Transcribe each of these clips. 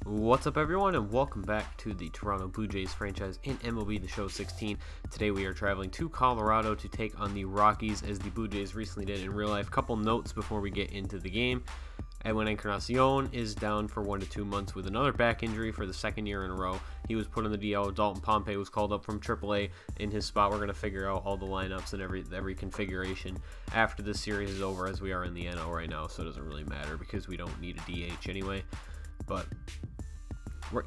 What's up, everyone, and welcome back to the Toronto Blue Jays franchise in MLB The Show 16. Today we are traveling to Colorado to take on the Rockies, as the Blue Jays recently did in real life. Couple notes before we get into the game. Edwin Encarnacion is down for 1 to 2 months with another back injury for the second year in a row. He was put on the DL. Dalton Pompey was called up from AAA in his spot. We're going to figure out all the lineups and every configuration after this series is over, as we are in the NL right now, so it doesn't really matter because we don't need a DH anyway. But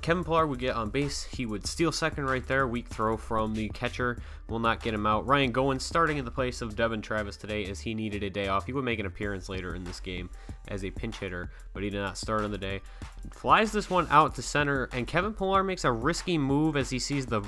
Kevin Pillar would get on base. He would steal second right there. Weak throw from the catcher will not get him out. Ryan Goins starting in the place of Devin Travis today, as he needed a day off. He would make an appearance later in this game as a pinch hitter, but he did not start on the day. Flies this one out to center, and Kevin Pillar makes a risky move as he sees the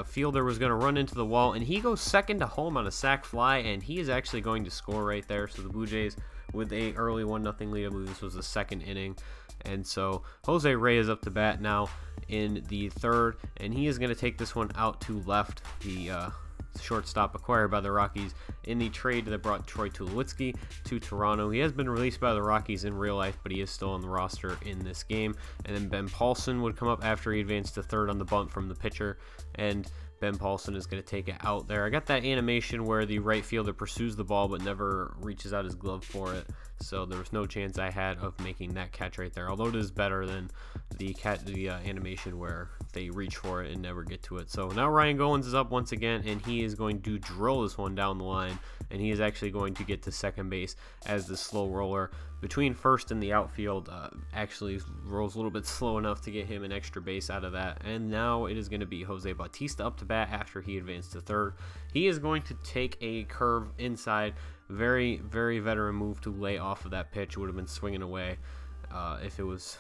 fielder was going to run into the wall, and he goes second to home on a sac fly, and he is actually going to score right there. So the Blue Jays with a early 1-0 lead. I believe this was the second inning. And so Jose Reyes is up to bat now in the third, and he is going to take this one out to left. The shortstop acquired by the Rockies in the trade that brought Troy Tulowitzki to Toronto. He has been released by the Rockies in real life, but he is still on the roster in this game. And then Ben Paulson would come up after he advanced to third on the bunt from the pitcher, and Ben Paulson is going to take it out there. I got that animation where the right fielder pursues the ball but never reaches out his glove for it, so there was no chance I had of making that catch right there, although it is better than the animation where they reach for it and never get to it. So now Ryan Goins is up once again, and he is going to drill this one down the line, and he is actually going to get to second base as the slow roller between first and the outfield actually rolls a little bit slow enough to get him an extra base out of that. And now it is going to be Jose Bautista up to bat after he advanced to third. He is going to take a curve inside. Very, very veteran move to lay off of that pitch. It would have been swinging away if it was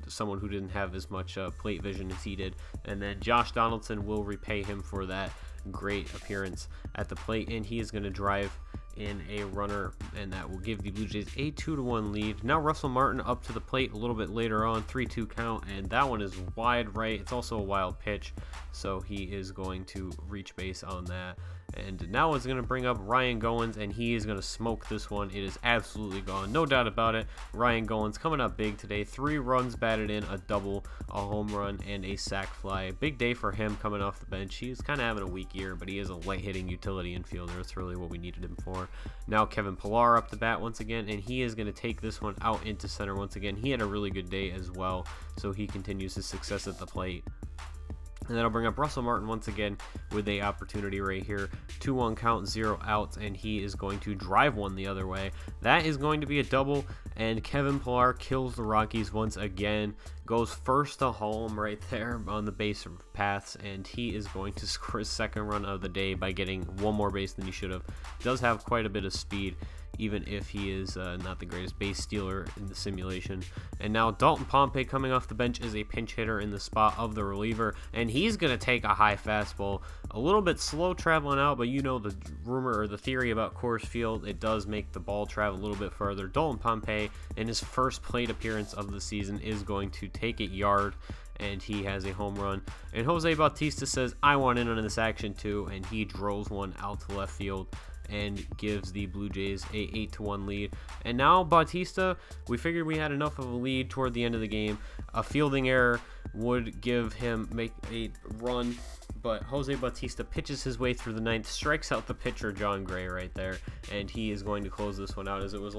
someone who didn't have as much plate vision as he did. And then Josh Donaldson will repay him for that great appearance at the plate, and he is going to drive in a runner, and that will give the Blue Jays a 2-1 lead. Now Russell Martin up to the plate a little bit later on, 3-2 count, and that one is wide right. It's also a wild pitch, so he is going to reach base on that. And now it's going to bring up Ryan Goins, and he is going to smoke this one. It is absolutely gone, no doubt about it. Ryan Goins coming up big today. 3 runs batted in, a double, a home run, and a sac fly. Big day for him coming off the bench. He's kind of having a weak year, but he is a light-hitting utility infielder. That's really what we needed him for. Now Kevin Pillar up to bat once again, and he is going to take this one out into center once again. He had a really good day as well, so he continues his success at the plate. And then I'll bring up Russell Martin once again with a opportunity right here. 2-1 count, 0 outs, and he is going to drive one the other way. That is going to be a double, and Kevin Pillar kills the Rockies once again. Goes first to home right there on the base paths, and he is going to score his second run of the day by getting one more base than he should have. Does have quite a bit of speed, even if he is not the greatest base stealer in the simulation. And now Dalton Pompey coming off the bench is a pinch hitter in the spot of the reliever, and he's going to take a high fastball. A little bit slow traveling out, but you know the rumor or the theory about Coors Field, it does make the ball travel a little bit further. Dalton Pompey, in his first plate appearance of the season, is going to take it yard, and he has a home run. And Jose Bautista says, I want in on this action too, and he drills one out to left field and gives the Blue Jays a 8-1 lead. And now Bautista, we figured we had enough of a lead toward the end of the game. A fielding error would give him make a run, but Jose Bautista pitches his way through the ninth, strikes out the pitcher John Gray right there, and he is going to close this one out, as it was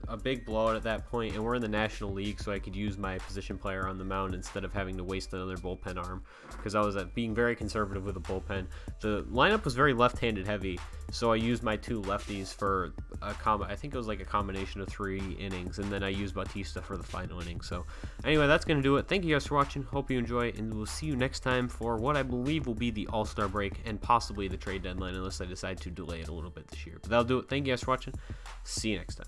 a big blowout at that point, and we're in the National League, so I could use my position player on the mound instead of having to waste another bullpen arm, because I was being very conservative with the bullpen. The lineup was very left-handed heavy, so I used my 2 lefties for I think it was like a combination of 3 innings, and then I used Bautista for the final inning. So anyway, that's going to do it. Thank you guys for watching. Hope you enjoy, and we'll see you next time for what I believe will be the All-Star break and possibly the trade deadline, unless I decide to delay it a little bit this year. But that'll do it. Thank you guys for watching. See you next time.